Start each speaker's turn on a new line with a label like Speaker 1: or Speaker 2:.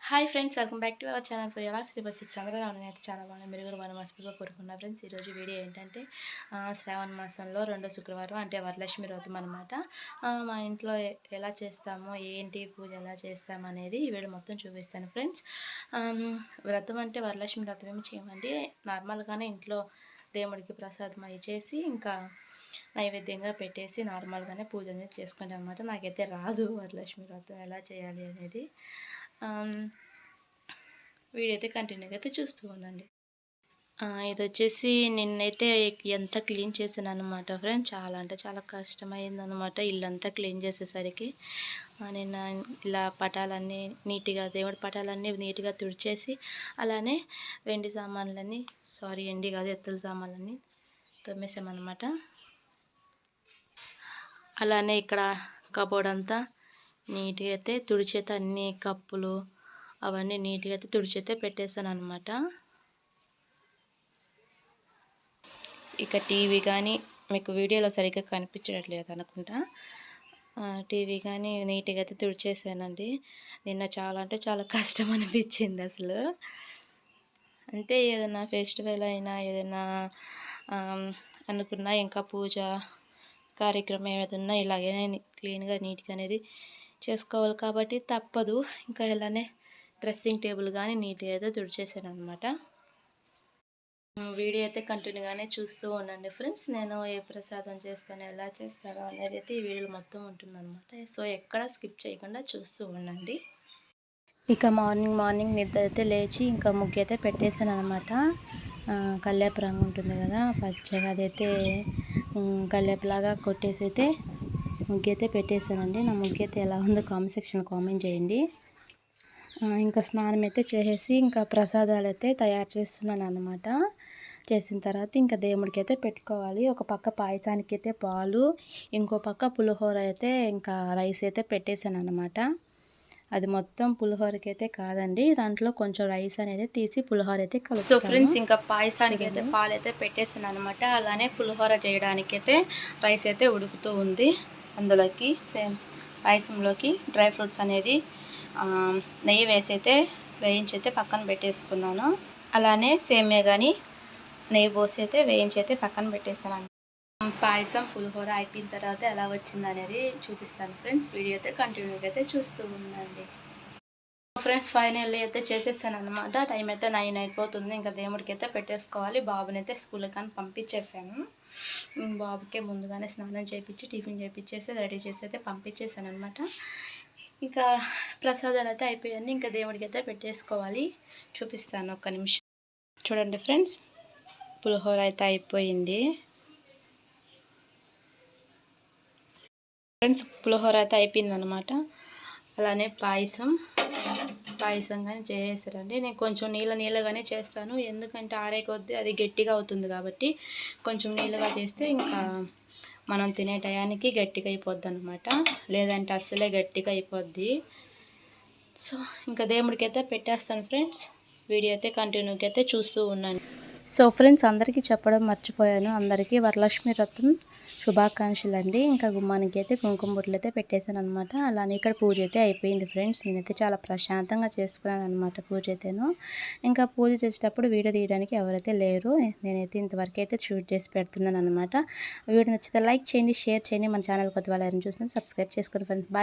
Speaker 1: Hi friends, welcome back to our channel for ఎలా Sripati six. అందరూ నేనైతే చాలా బాగా మీరు కూడా మనస్ఫూర్తిగా కోరుకున్నా ఫ్రెండ్స్. ఈరోజు వీడియో ఏంటంటే శ్రావణ మాసంలో రెండో శుక్రవారం అంటే వరలక్ష్మి వ్రతం అనమాట. మా ఇంట్లో ఎలా చేస్తామో ఏంటి పూజ ఎలా చేస్తాము అనేది ఈ వీడియో మొత్తం చూపిస్తాను ఫ్రెండ్స్. వ్రతం అంటే వరలక్ష్మి వ్రతం ఏమి చేయమండి, నార్మల్గానే ఇంట్లో దేవుడికి ప్రసాదం అవి చేసి ఇంకా నైవేద్యంగా పెట్టేసి నార్మల్గానే పూజ అనేది చేసుకుంటాం అనమాట. నాకైతే రాదు వరలక్ష్మి వ్రతం ఎలా చేయాలి అనేది. వీడియో అయితే కంటిన్యూగా అయితే చూస్తూ ఉండండి. ఇది వచ్చేసి నిన్నైతే ఎంత క్లీన్ చేశాను అనమాట ఫ్రెండ్స్. చాలా అంటే చాలా కష్టమైందనమాట ఇల్లంతా క్లీన్ చేసేసరికి. నిన్న ఇలా పటాలన్నీ నీట్గా దేవుడి పటాలన్నీ నీట్గా తుడిచేసి అలానే వెండి సామాన్లన్నీ ఎండి కాదు ఎత్తల సామాన్లన్నీ తోమేసామన్నమాట. అలానే ఇక్కడ కబోర్డ్ అంతా నీట్గా అయితే తుడిచేతే అన్ని కప్పులు అవన్నీ నీట్గా అయితే తుడిచేతే పెట్టేశాను అనమాట. ఇక టీవీ కానీ మీకు వీడియోలో సరిగ్గా కనిపించట్లేదు అనుకుంటా. టీవీ కానీ నీట్గా అయితే తుడిచేసానండి. నిన్న చాలా అంటే చాలా కష్టం అనిపించింది అసలు. అంటే ఏదైనా ఫెస్టివల్ అయినా ఏదైనా అనుకున్నా ఇంకా పూజ కార్యక్రమం ఏదైనా ఇలాగే క్లీన్గా నీట్గా అనేది చేసుకోవాలి కాబట్టి తప్పదు. ఇంకా ఇలానే డ్రెస్సింగ్ టేబుల్ కానీ నీట్గా అయితే తుడిచేసాను అనమాట. వీడియో అయితే కంటిన్యూగానే చూస్తూ ఉండండి ఫ్రెండ్స్. నేను ఏ ప్రసాదం చేస్తానో ఎలా చేస్తానో అనేది అయితే ఈ వీడియోలో మొత్తం ఉంటుందన్నమాట. సో ఎక్కడ స్కిప్ చేయకుండా చూస్తూ ఉండండి. ఇక మార్నింగ్ నిద్ర అయితే లేచి ఇంకా ముగ్గు అయితే పెట్టేశాను అనమాట. కల్లేపు రంగు ఉంటుంది కదా పచ్చగా, అదైతే కల్లేపులాగా కొట్టేసి అయితే ముగ్గు అయితే పెట్టేశానండి. నా ముగ్గు అయితే ఎలా ఉందో కామెంట్ సెక్షన్ కామెంట్ చేయండి. ఇంకా స్నానం అయితే చేసేసి ఇంకా ప్రసాదాలు అయితే తయారు చేస్తున్నాను అనమాట. చేసిన తర్వాత ఇంకా దేవుడికి అయితే పెట్టుకోవాలి. ఒక పక్క పాయసానికి అయితే పాలు, ఇంకో పక్క పులిహోర అయితే ఇంకా రైస్ అయితే పెట్టేశాను అనమాట. అది మొత్తం పులిహోరకి అయితే కాదండి, దాంట్లో కొంచెం రైస్ అనేది తీసి పులిహోర అయితే కలుపుతాను. సో ఫ్రెండ్స్, ఇంకా పాయసానికి అయితే పాలు అయితే పెట్టేసాను అనమాట. అలానే పులిహోర చేయడానికి అయితే రైస్ అయితే ఉడుకుతూ ఉంది. అందులోకి సేమ్ పాయసంలోకి డ్రై ఫ్రూట్స్ అనేది నెయ్యి వేసి అయితే వేయించి అయితే పక్కన పెట్టేసుకున్నాను. అలానే సేమియా కానీ నెయ్యి పోసి అయితే వేయించి అయితే పక్కన పెట్టేస్తాను. పాయసం పులిహోర అయిపోయిన తర్వాత ఎలా వచ్చింది అనేది చూపిస్తాను ఫ్రెండ్స్. వీడియో అయితే కంటిన్యూగా అయితే చూస్తూ ఉండండి ఫ్రెండ్స్. ఫైనల్లీ అయితే చేసేసాను అనమాట. టైం అయితే 9 అయిపోతుంది. ఇంకా దేవుడికి అయితే పెట్టేసుకోవాలి. బాబుని అయితే స్కూల్కి కానీ పంపించేసాను. బాబుకే ముందుగానే స్నానం చేయించి టిఫిన్ చేయించేసి రెడీ చేసి అయితే పంపించేసాను అనమాట. ఇంకా ప్రసాదాలు అయితే అయిపోయాయి. ఇంకా దేవుడికి అయితే పెట్టేసుకోవాలి. చూపిస్తాను ఒక్క నిమిషం. చూడండి ఫ్రెండ్స్, పులిహోర అయితే అయిపోయింది ఫ్రెండ్స్. పులిహోర అయితే అయిపోయిందనమాట. అలానే పాయసం కానీ చేసేసారండి. నేను కొంచెం నీళ్ళగానే చేస్తాను, ఎందుకంటే ఆరే కొద్దీ అది గట్టిగా అవుతుంది కాబట్టి కొంచెం నీళ్ళగా చేస్తే ఇంకా మనం తినే టయానికి గట్టిగా అయిపోద్ది అనమాట. లేదంటే అస్సలే గట్టిగా అయిపోద్ది. సో ఇంకా దేవుడికి అయితే పెట్టేస్తాను ఫ్రెండ్స్. వీడియో అయితే కంటిన్యూగా అయితే చూస్తూ ఉన్నాను. సో ఫ్రెండ్స్, అందరికీ చెప్పడం మర్చిపోయాను. అందరికీ వరలక్ష్మి వ్రతం శుభాకాంక్షలు అండి. ఇంకా గుమ్మానికి అయితే కుంకుమ బొట్లు అయితే పెట్టేశాను అనమాట. అలానే ఇక్కడ పూజ అయితే అయిపోయింది ఫ్రెండ్స్. నేనైతే చాలా ప్రశాంతంగా చేసుకున్నాను అనమాట పూజ అయితేను. ఇంకా పూజ చేసేటప్పుడు వీడియో తీయడానికి ఎవరైతే లేరు, నేనైతే ఇంతవరకు అయితే షూట్ చేసి పెడుతున్నాను అనమాట. వీడియో నచ్చితే లైక్ చేయండి, షేర్ చేయండి. మన ఛానల్ కొత్త వాళ్ళు ఎవరైనా చూస్తే సబ్స్క్రైబ్ చేసుకోండి ఫ్రెండ్స్. బాయ్.